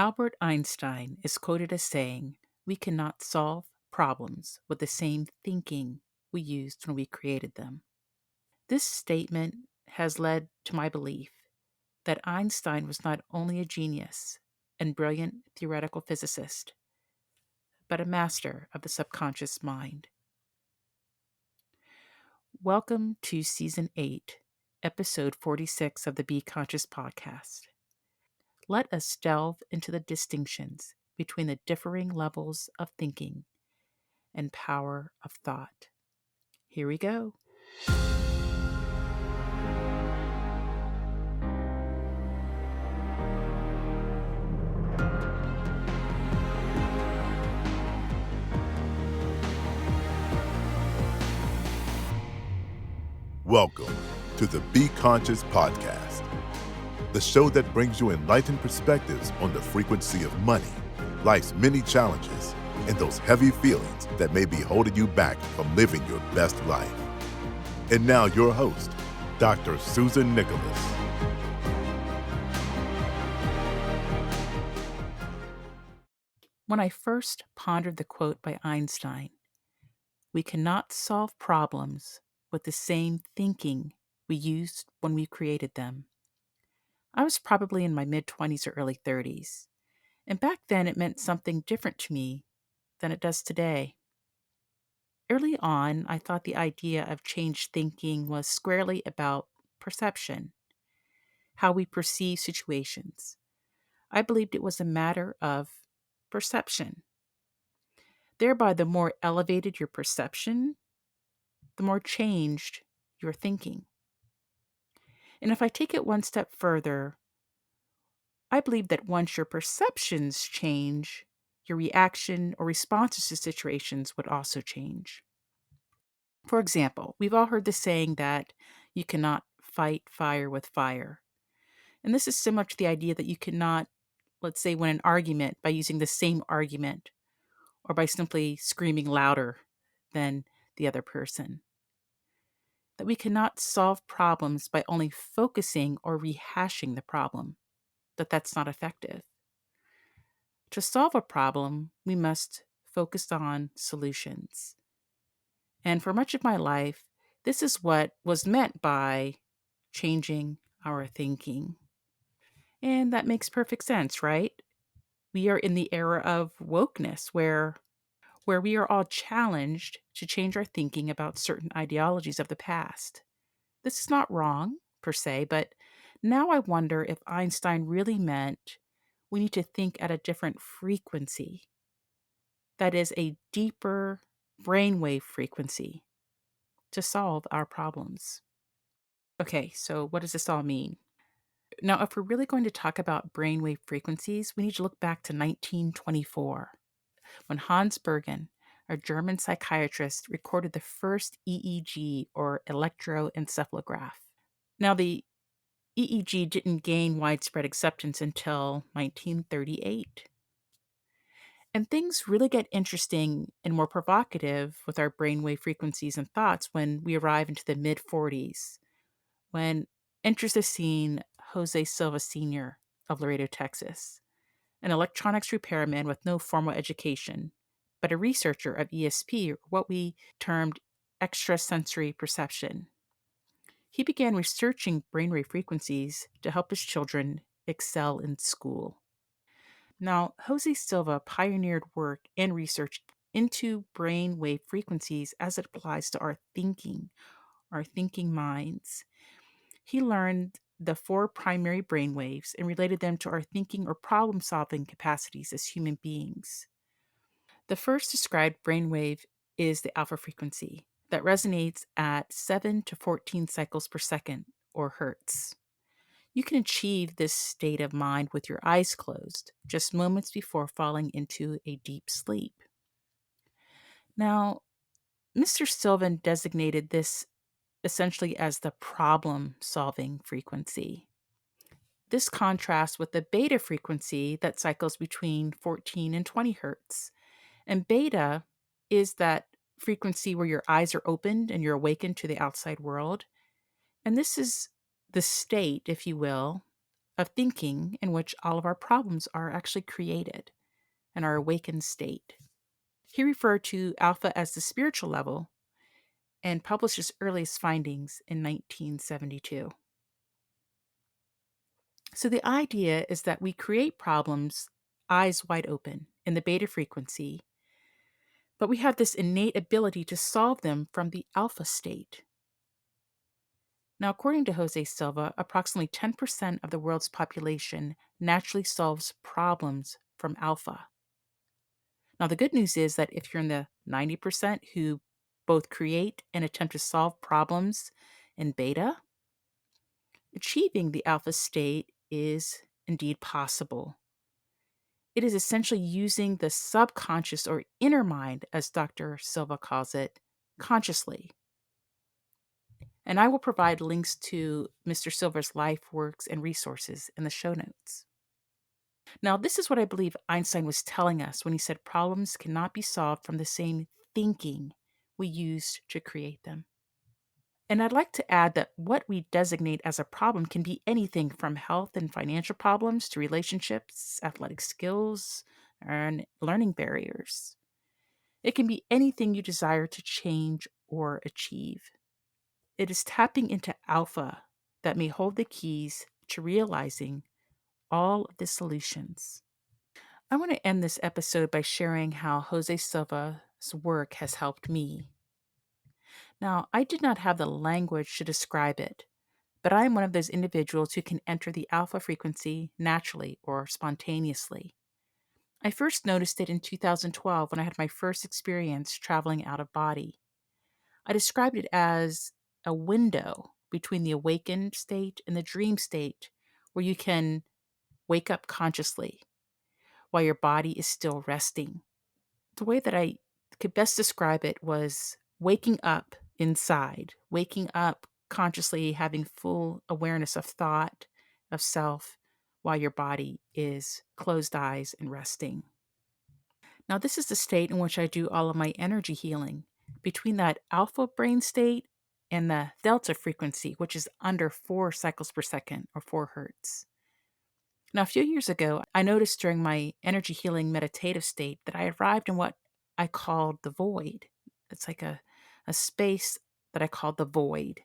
Albert Einstein is quoted as saying, "We cannot solve problems with the same thinking we used when we created them." This statement has led to my belief that Einstein was not only a genius and brilliant theoretical physicist, but a master of the subconscious mind. Welcome to Season 8, Episode 46 of the Be Conscious podcast. Let us delve into the distinctions between the differing levels of thinking and power of thought. Here we go. Welcome to the Be Conscious podcast, the show that brings you enlightened perspectives on the frequency of money, life's many challenges, and those heavy feelings that may be holding you back from living your best life. And now your host, Dr. Susan Nicholas. When I first pondered the quote by Einstein, "We cannot solve problems with the same thinking we used when we created them," I was probably in my mid-20s or early 30s, and back then it meant something different to me than it does today. Early on, I thought the idea of change thinking was squarely about perception, how we perceive situations. I believed it was a matter of perception. Thereby, the more elevated your perception, the more changed your thinking. And if I take it one step further, I believe that once your perceptions change, your reaction or responses to situations would also change. For example, we've all heard the saying that you cannot fight fire with fire. And this is similar to the idea that you cannot, let's say, win an argument by using the same argument or by simply screaming louder than the other person. That we cannot solve problems by only focusing or rehashing the problem, that's not effective. To solve a problem, we must focus on solutions. And for much of my life, this is what was meant by changing our thinking. And that makes perfect sense, right? We are in the era of wokeness where we are all challenged to change our thinking about certain ideologies of the past. This is not wrong, per se, but now I wonder if Einstein really meant we need to think at a different frequency. That is, a deeper brainwave frequency to solve our problems. Okay, so what does this all mean? Now, if we're really going to talk about brainwave frequencies, we need to look back to 1924, when Hans Bergen, a German psychiatrist, recorded the first EEG, or electroencephalograph. Now, the EEG didn't gain widespread acceptance until 1938. And things really get interesting and more provocative with our brainwave frequencies and thoughts when we arrive into the mid 40s, when enters the scene Jose Silva Sr. of Laredo, Texas, an electronics repairman with no formal education, but a researcher of ESP, or what we termed extrasensory perception. He began researching brainwave frequencies to help his children excel in school. Now, Jose Silva pioneered work and research into brainwave frequencies as it applies to our thinking minds. He learned the four primary brainwaves and related them to our thinking or problem-solving capacities as human beings. The first described brainwave is the alpha frequency that resonates at 7 to 14 cycles per second, or hertz. You can achieve this state of mind with your eyes closed, just moments before falling into a deep sleep. Now, Mr. Sylvan designated this essentially as the problem-solving frequency. This contrasts with the beta frequency that cycles between 14 and 20 hertz. And beta is that frequency where your eyes are opened and you're awakened to the outside world. And this is the state, if you will, of thinking in which all of our problems are actually created in our awakened state. He referred to alpha as the spiritual level and published his earliest findings in 1972. So the idea is that we create problems eyes wide open in the beta frequency, but we have this innate ability to solve them from the alpha state. Now, according to Jose Silva, approximately 10% of the world's population naturally solves problems from alpha. Now, the good news is that if you're in the 90% who both create and attempt to solve problems in beta, achieving the alpha state is indeed possible. It is essentially using the subconscious or inner mind, as Dr. Silva calls it, consciously. And I will provide links to Mr. Silva's life, works, and resources in the show notes. Now, this is what I believe Einstein was telling us when he said problems cannot be solved from the same thinking we used to create them. And I'd like to add that what we designate as a problem can be anything from health and financial problems to relationships, athletic skills, and learning barriers. It can be anything you desire to change or achieve. It is tapping into alpha that may hold the keys to realizing all of the solutions. I want to end this episode by sharing how Jose Silva's work has helped me. Now, I did not have the language to describe it, but I am one of those individuals who can enter the alpha frequency naturally or spontaneously. I first noticed it in 2012 when I had my first experience traveling out of body. I described it as a window between the awakened state and the dream state where you can wake up consciously while your body is still resting. The way that I could best describe it was waking up inside, waking up consciously, having full awareness of thought, of self, while your body is closed eyes and resting. Now, this is the state in which I do all of my energy healing. Between that alpha brain state and the delta frequency, which is under 4 cycles per second or 4 hertz. Now, a few years ago, I noticed during my energy healing meditative state that I arrived in what I called the void. It's like a space that I called the void.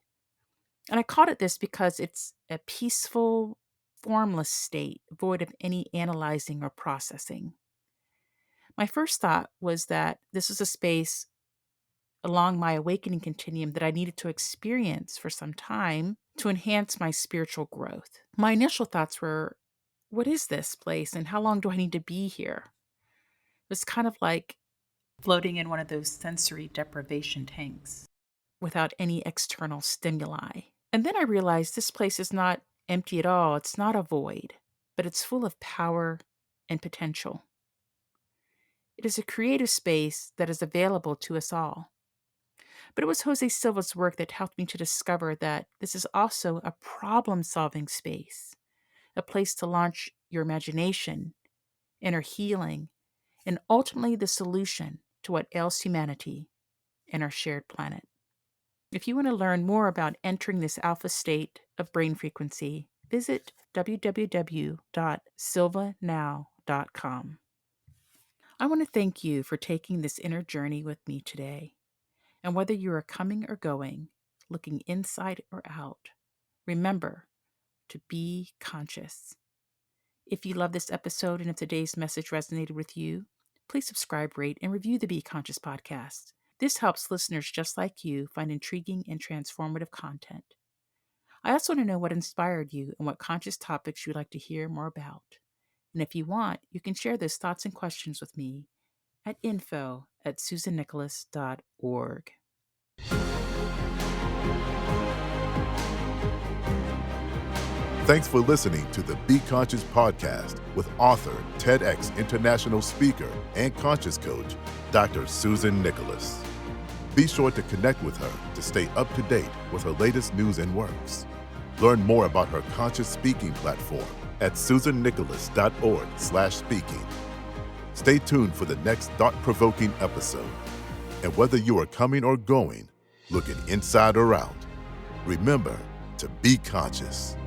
And I called it this because it's a peaceful, formless state, void of any analyzing or processing. My first thought was that this was a space along my awakening continuum that I needed to experience for some time to enhance my spiritual growth. My initial thoughts were, what is this place and how long do I need to be here? It was kind of like floating in one of those sensory deprivation tanks without any external stimuli. And then I realized this place is not empty at all. It's not a void, but it's full of power and potential. It is a creative space that is available to us all. But it was Jose Silva's work that helped me to discover that this is also a problem-solving space, a place to launch your imagination, inner healing, and ultimately the solution to what ails humanity and our shared planet. If you want to learn more about entering this alpha state of brain frequency, visit www.silvanow.com. I want to thank you for taking this inner journey with me today. And whether you are coming or going, looking inside or out, remember to be conscious. If you love this episode and if today's message resonated with you, please subscribe, rate, and review the Be Conscious podcast. This helps listeners just like you find intriguing and transformative content. I also want to know what inspired you and what conscious topics you'd like to hear more about. And if you want, you can share those thoughts and questions with me at info@susannicholas.org. Thanks for listening to the Be Conscious podcast with author, TEDx international speaker, and conscious coach, Dr. Susan Nicholas. Be sure to connect with her to stay up to date with her latest news and works. Learn more about her conscious speaking platform at susannicholas.org/speaking. Stay tuned for the next thought-provoking episode. And whether you are coming or going, looking inside or out, remember to be conscious.